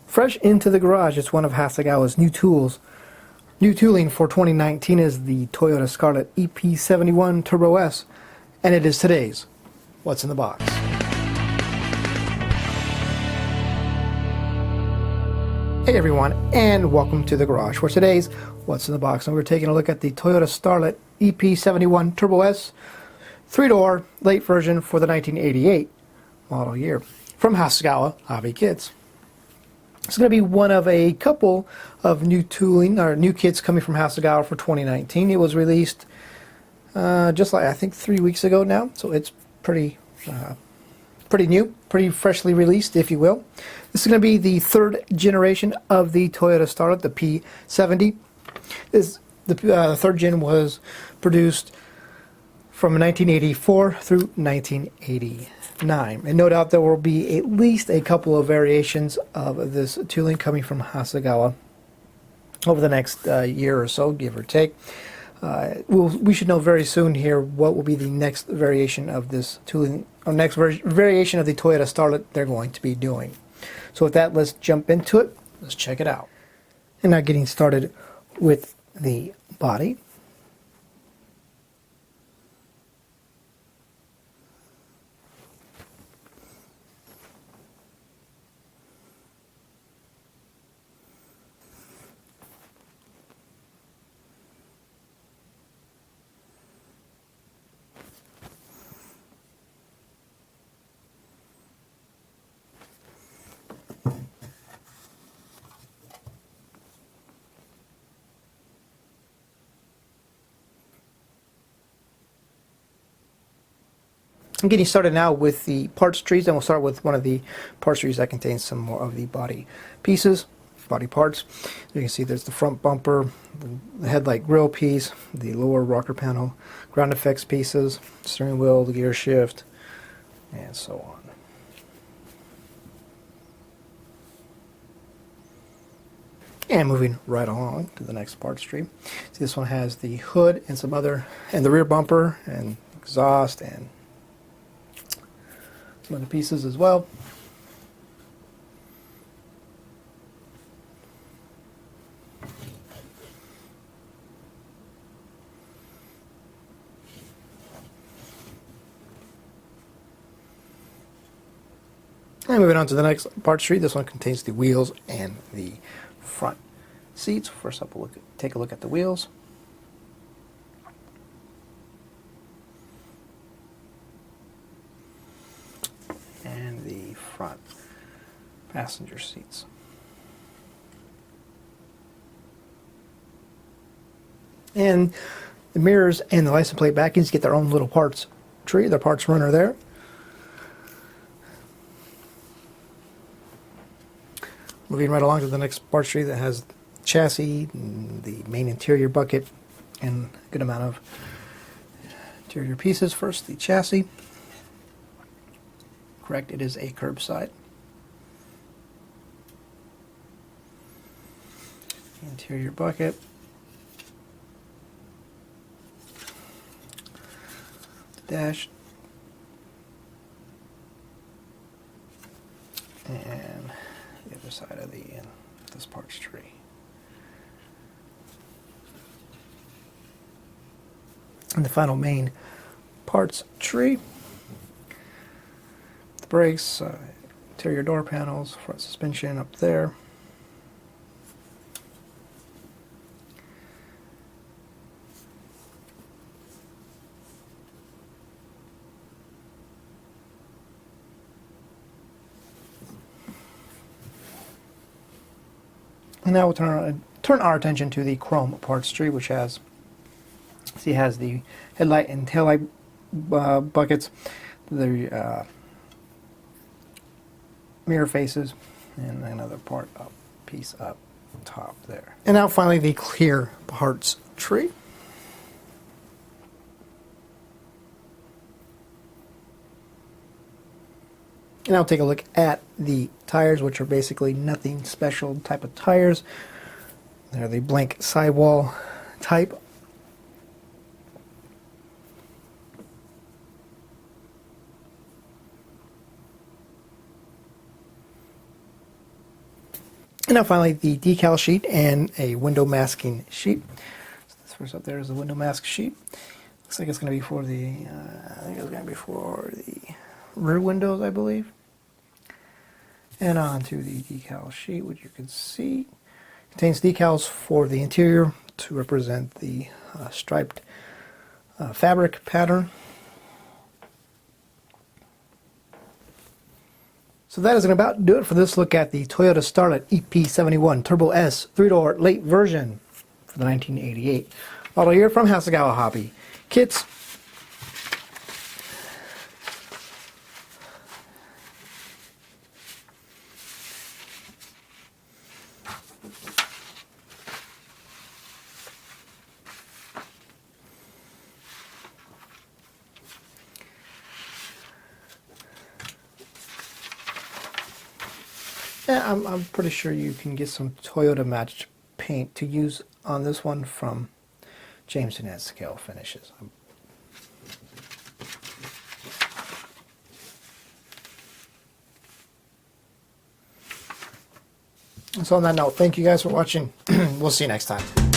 Fresh into the garage, it's one of Hasegawa's new tools. New tooling for 2019 is the Toyota Starlet EP71 TurboS, and it is today's What's in the Box. Hey everyone, and welcome to the garage for today's What's in the Box. And we're taking a look at the Toyota Starlet EP71 TurboS 3-door late version for the 1988 model year from Hasegawa Hobby Kits. It's going to be one of a couple of new tooling or new kits coming from Hasegawa for 2019. It was released just like I think 3 weeks ago now, so it's pretty new, pretty freshly released, if you will. This is going to be the third generation of the Toyota Starlet, the P70. The third gen was produced from 1984 through 1989. And no doubt there will be at least a couple of variations of this tooling coming from Hasegawa over the next year or so, give or take. We should know very soon here what will be the next variation of this tooling, or next variation of the Toyota Starlet they're going to be doing. So with that, let's jump into it. Let's check it out. And now getting started with the body. I'm getting started now with the parts trees, and we'll start with one of the parts trees that contains some more of the body pieces, body parts. You can see there's the front bumper, the headlight grille piece, the lower rocker panel, ground effects pieces, steering wheel, the gear shift, and so on. And moving right along to the next parts tree. See, this one has the hood and some other, and the rear bumper and exhaust and some other pieces as well. And moving on to the next parts tree, this one contains the wheels and the front seats. First up, we'll take a look at the wheels. And the front passenger seats. And the mirrors and the license plate backings get their own little parts tree, their parts runner there. Moving right along to the next parts tree that has chassis, and the main interior bucket, and a good amount of interior pieces. First, the chassis. Correct, it is a curbside. Interior bucket. The dash. And the other side of this parts tree. And the final main parts tree. Brakes, interior door panels, front suspension up there. And now we'll turn our attention to the chrome parts tree, which has the headlight and taillight buckets, the mirror faces, and another piece up top there. And now finally the clear parts tree. And I'll take a look at the tires, which are basically nothing special type of tires. They're the blank sidewall type. And now finally the decal sheet and a window masking sheet. So this first up there is the window mask sheet. Looks like it's going to be for the, I think it's going to be for the rear windows, I believe. And onto the decal sheet, which you can see contains decals for the interior to represent the striped fabric pattern. So that is going to about do it for this look at the Toyota Starlet EP71 Turbo S 3-door late version for the 1988 model year from Hasegawa Hobby Kits. Yeah, I'm pretty sure you can get some Toyota matched paint to use on this one from Jameson at Scalefinishes. So on that note, thank you guys for watching. We'll see you next time.